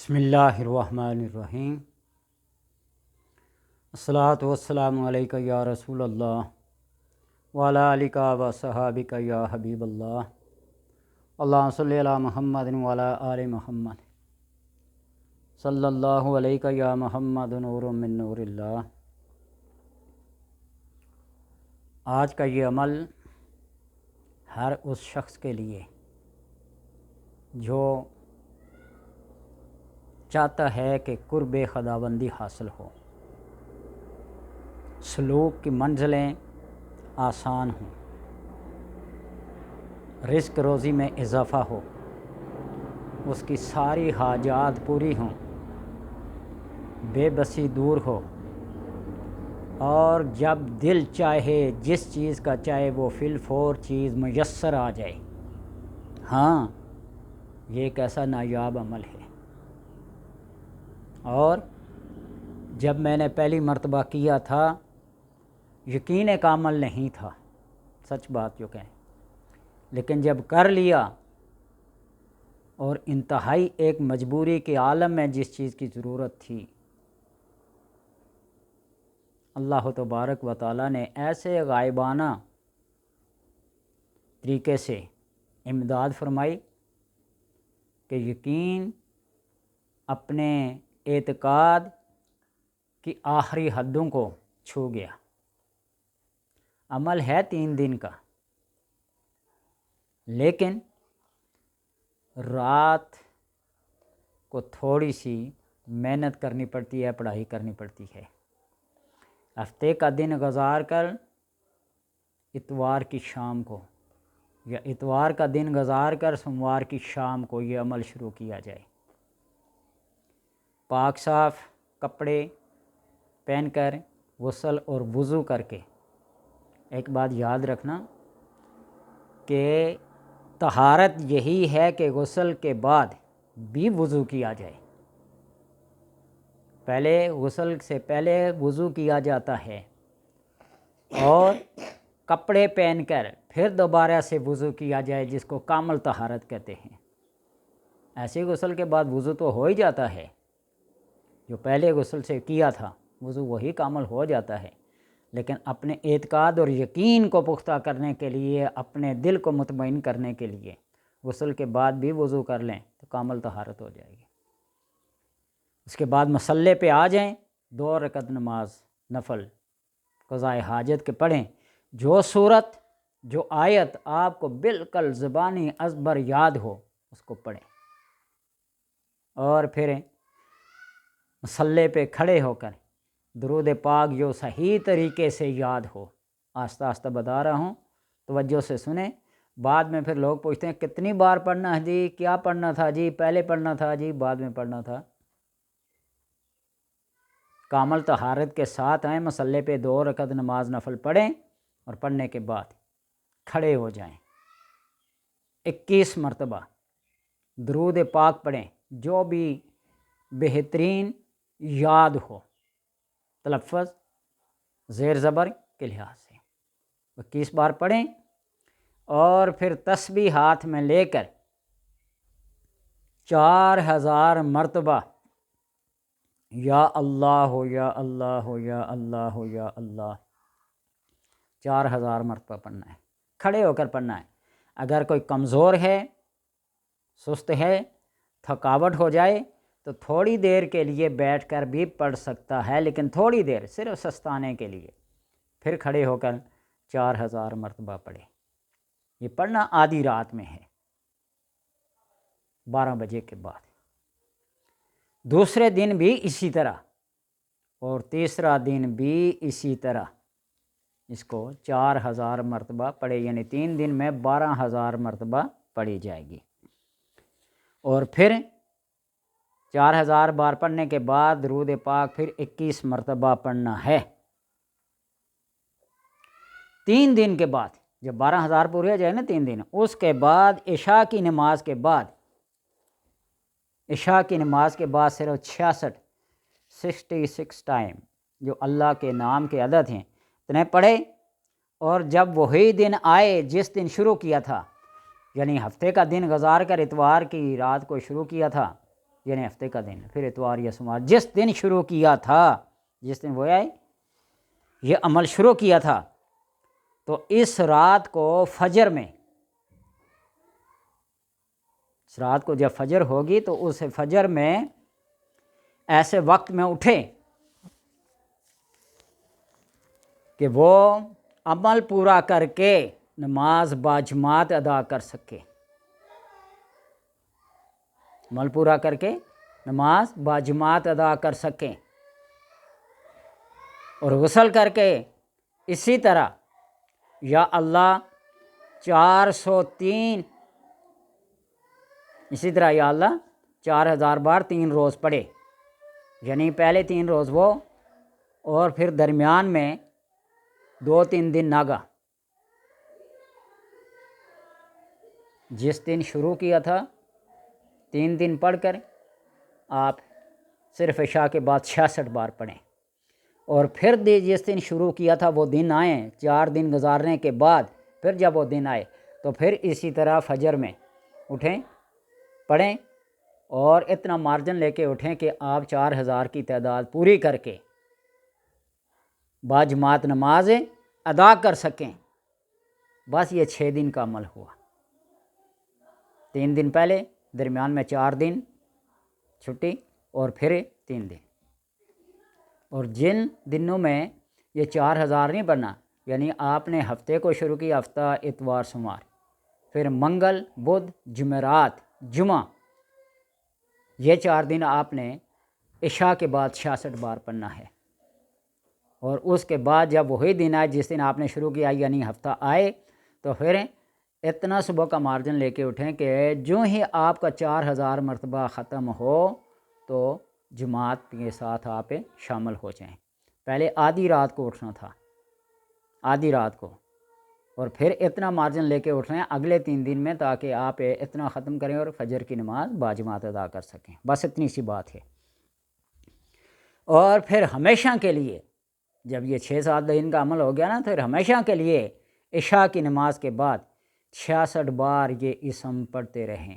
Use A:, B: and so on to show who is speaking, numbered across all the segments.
A: بسم اللہ الرحمن الرحیم۔ الصلاۃ والسلام علیکہ یا رسول اللہ وعلی آلک و صحابک یا حبیب اللہ۔ اللہم صلی علی محمد وعلی آل محمد صلی اللہ علیکہ یا محمد نور من نور اللہ۔ آج کا یہ عمل ہر اس شخص کے لیے جو چاہتا ہے کہ قرب خداوندی حاصل ہو، سلوک کی منزلیں آسان ہوں، رزق روزی میں اضافہ ہو، اس کی ساری حاجات پوری ہوں، بے بسی دور ہو، اور جب دل چاہے جس چیز کا چاہے وہ فی الفور چیز میسر آ جائے۔ ہاں، یہ ایک ایسا نایاب عمل ہے، اور جب میں نے پہلی مرتبہ کیا تھا یقین ایک عمل نہیں تھا، سچ بات جو کہیں، لیکن جب کر لیا اور انتہائی ایک مجبوری کے عالم میں جس چیز کی ضرورت تھی، اللہ تبارک و تعالیٰ نے ایسے غائبانہ طریقے سے امداد فرمائی کہ یقین اپنے اعتقاد کی آخری حدوں کو چھو گیا۔ عمل ہے 3 دن کا، لیکن رات کو تھوڑی سی محنت کرنی پڑتی ہے، پڑھائی کرنی پڑتی ہے۔ ہفتے کا دن گزار کر اتوار کی شام کو، یا اتوار کا دن گزار کر سوموار کی شام کو یہ عمل شروع کیا جائے۔ پاک صاف کپڑے پہن کر غسل اور وضو کر کے، ایک بات یاد رکھنا کہ طہارت یہی ہے کہ غسل کے بعد بھی وضو کیا جائے۔ پہلے غسل سے پہلے وضو کیا جاتا ہے، اور کپڑے پہن کر پھر دوبارہ سے وضو کیا جائے، جس کو کامل طہارت کہتے ہیں۔ ایسے غسل کے بعد وضو تو ہو ہی جاتا ہے، جو پہلے غسل سے کیا تھا وضو وہی کامل ہو جاتا ہے، لیکن اپنے اعتقاد اور یقین کو پختہ کرنے کے لیے، اپنے دل کو مطمئن کرنے کے لیے غسل کے بعد بھی وضو کر لیں تو کامل طہارت ہو جائے گی۔ اس کے بعد مصلی پہ آ جائیں، 2 رکعت نماز نفل قضائے حاجت کے پڑھیں، جو صورت جو آیت آپ کو بالکل زبانی ازبر یاد ہو اس کو پڑھیں، اور پھر مصلی پہ کھڑے ہو کر درود پاک جو صحیح طریقے سے یاد ہو، آہستہ آہستہ بتا رہا ہوں، توجہ سے سنیں۔ بعد میں پھر لوگ پوچھتے ہیں کتنی بار پڑھنا ہے جی، کیا پڑھنا تھا جی، پہلے پڑھنا تھا جی، بعد میں پڑھنا تھا۔ کامل طہارت کے ساتھ آئیں، مصلی پہ 2 رکعت نماز نفل پڑھیں، اور پڑھنے کے بعد کھڑے ہو جائیں، 21 مرتبہ درود پاک پڑھیں، جو بھی بہترین یاد ہو، تلفظ زیر زبر کے لحاظ سے 21 بار پڑھیں، اور پھر تسبیح ہاتھ میں لے کر 4000 مرتبہ یا اللہ ہو یا اللہ ہو یا اللہ ہو یا اللہ 4000 مرتبہ پڑھنا ہے، کھڑے ہو کر پڑھنا ہے۔ اگر کوئی کمزور ہے، سست ہے، تھکاوٹ ہو جائے تو تھوڑی دیر کے لیے بیٹھ کر بھی پڑھ سکتا ہے، لیکن تھوڑی دیر صرف سستانے کے لیے، پھر کھڑے ہو کر 4000 مرتبہ پڑھے۔ یہ پڑھنا آدھی رات میں ہے، 12 بجے کے بعد، دوسرے دن بھی اسی طرح، اور تیسرا دن بھی اسی طرح اس کو 4000 مرتبہ پڑھے، یعنی 3 دن میں 12000 مرتبہ پڑھی جائے گی۔ اور پھر 4000 بار پڑھنے کے بعد درود پاک پھر 21 مرتبہ پڑھنا ہے۔ 3 دن کے بعد جب 12000 پورے ہو جائے نا 3 دن، اس کے بعد عشاء کی نماز کے بعد صرف 66 ٹائم جو اللہ کے نام کے عدد ہیں اتنے پڑھے، اور جب وہی دن آئے جس دن شروع کیا تھا، یعنی ہفتے کا دن گزار کر اتوار کی رات کو شروع کیا تھا، یعنی ہفتے کا دن، پھر اتوار یا سوموار، جس دن شروع کیا تھا، جس دن وہ آئے یہ عمل شروع کیا تھا، تو اس رات کو فجر میں، اس رات کو جب فجر ہوگی تو اس فجر میں ایسے وقت میں اٹھے کہ وہ عمل پورا کر کے نماز باجماعت ادا کر سکے، عمل پورا کر کے نماز باجماعت ادا کر سکیں، اور غسل کر کے اسی طرح یا اللہ 403 اسی طرح یا اللہ 4000 بار 3 روز پڑھے، یعنی پہلے 3 روز وہ، اور پھر درمیان میں 2-3 دن ناگا، جس دن شروع کیا تھا 3 دن پڑھ کر آپ صرف عشاء کے بعد 66 بار پڑھیں، اور پھر جس دن شروع کیا تھا وہ دن آئیں، 4 دن گزارنے کے بعد پھر جب وہ دن آئے تو پھر اسی طرح فجر میں اٹھیں، پڑھیں، اور اتنا مارجن لے کے اٹھیں کہ آپ 4000 کی تعداد پوری کر کے باجماعت نماز ادا کر سکیں۔ بس یہ 6 دن کا عمل ہوا، 3 دن پہلے، درمیان میں 4 دن چھٹی، اور پھر 3 دن، اور جن دنوں میں یہ 4000 نہیں پڑھنا، یعنی آپ نے ہفتے کو شروع کیا، ہفتہ اتوار سوموار، پھر منگل بدھ جمعرات جمعہ، یہ 4 دن آپ نے عشاء کے بعد 66 بار پڑھنا ہے، اور اس کے بعد جب وہی دن آئے جس دن آپ نے شروع کیا، یعنی ہفتہ آئے، تو پھر اتنا صبح کا مارجن لے کے اٹھیں کہ جو ہی آپ کا 4000 مرتبہ ختم ہو تو جماعت کے ساتھ آپ شامل ہو جائیں۔ پہلے آدھی رات کو اٹھنا تھا، آدھی رات کو، اور پھر اتنا مارجن لے کے اٹھ رہے ہیں اگلے 3 دن میں، تاکہ آپ اتنا ختم کریں اور فجر کی نماز باجماعت ادا کر سکیں۔ بس اتنی سی بات ہے۔ اور پھر ہمیشہ کے لیے جب یہ 6-7 دن کا عمل ہو گیا نا، پھر ہمیشہ کے لیے عشاء کی نماز کے بعد 66 بار یہ اسم پڑھتے رہیں،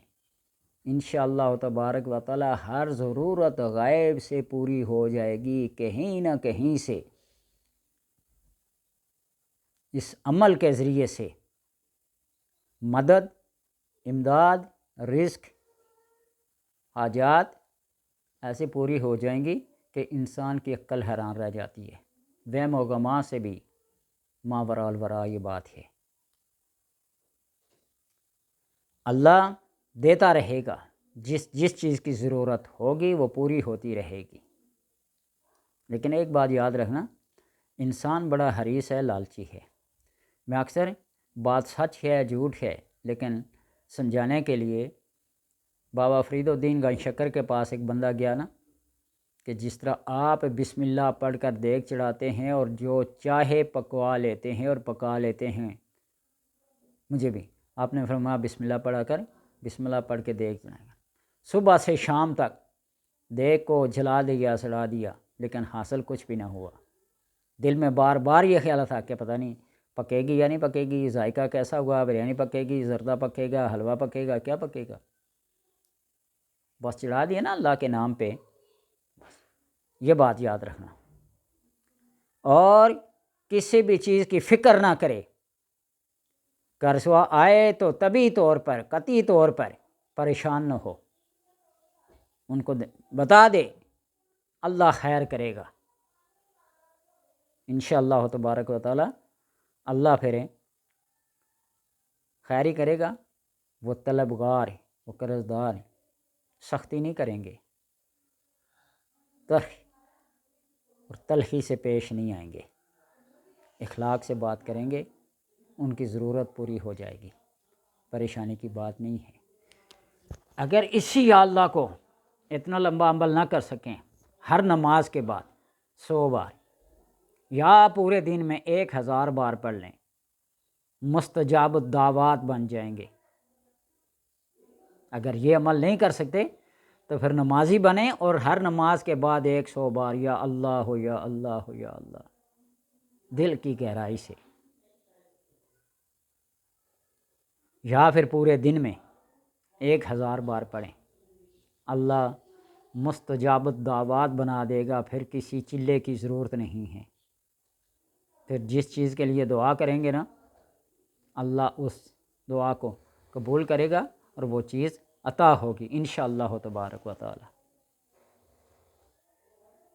A: انشاءاللہ تبارک و تعالی ہر ضرورت غیب سے پوری ہو جائے گی، کہیں نہ کہیں سے اس عمل کے ذریعے سے مدد، امداد، رزق، حاجات ایسے پوری ہو جائیں گی کہ انسان کی عقل حیران رہ جاتی ہے، وہم و گمان سے بھی ماوراء الورا یہ بات ہے۔ اللہ دیتا رہے گا، جس چیز کی ضرورت ہوگی وہ پوری ہوتی رہے گی، لیکن ایک بات یاد رکھنا، انسان بڑا حریص ہے، لالچی ہے۔ میں اکثر بات سچ ہے جھوٹ ہے لیکن سمجھانے کے لیے، بابا فرید الدین گنج شکر کے پاس ایک بندہ گیا نا، کہ جس طرح آپ بسم اللہ پڑھ کر دیگ چڑھاتے ہیں اور جو چاہے پکوا لیتے ہیں اور پکا لیتے ہیں، مجھے بھی آپ نے فرمایا بسم اللہ پڑھا کر، بسم اللہ پڑھ کے دیگ چڑھائیں گا، صبح سے شام تک دیگ کو جلا دیا، سڑا دیا، لیکن حاصل کچھ بھی نہ ہوا۔ دل میں بار بار یہ خیال تھا کہ پتہ نہیں پکے گی یا نہیں پکے گی، ذائقہ کیسا ہوا، بریانی پکے گی، زردہ پکے گا، حلوہ پکے گا، کیا پکے گا، بس چڑھا دیا نا اللہ کے نام پہ۔ یہ بات یاد رکھنا، اور کسی بھی چیز کی فکر نہ کرے، قرضہ آئے تو طبی طور پر، قطعی طور پر پریشان نہ ہو، ان کو بتا دے اللہ خیر کرے گا، انشاءاللہ تبارک و تعالی اللہ پھر خیر ہی کرے گا۔ وہ طلبگار ہیں، وہ قرض دار ہیں، سختی نہیں کریں گے، اور تلخی سے پیش نہیں آئیں گے، اخلاق سے بات کریں گے، ان کی ضرورت پوری ہو جائے گی، پریشانی کی بات نہیں ہے۔ اگر اسی یا اللہ کو اتنا لمبا عمل نہ کر سکیں، ہر نماز کے بعد 100 بار یا پورے دن میں 1000 بار پڑھ لیں، مستجاب الدعوات بن جائیں گے۔ اگر یہ عمل نہیں کر سکتے تو پھر نمازی بنیں اور ہر نماز کے بعد 100 بار یا اللہ یا اللہ یا اللہ، دل کی گہرائی سے، یا پھر پورے دن میں 1000 بار پڑھیں، اللہ مستجابت دعوات بنا دے گا، پھر کسی چلے کی ضرورت نہیں ہے۔ پھر جس چیز کے لیے دعا کریں گے نا، اللہ اس دعا کو قبول کرے گا اور وہ چیز عطا ہوگی انشاءاللہ تبارک و تعالی۔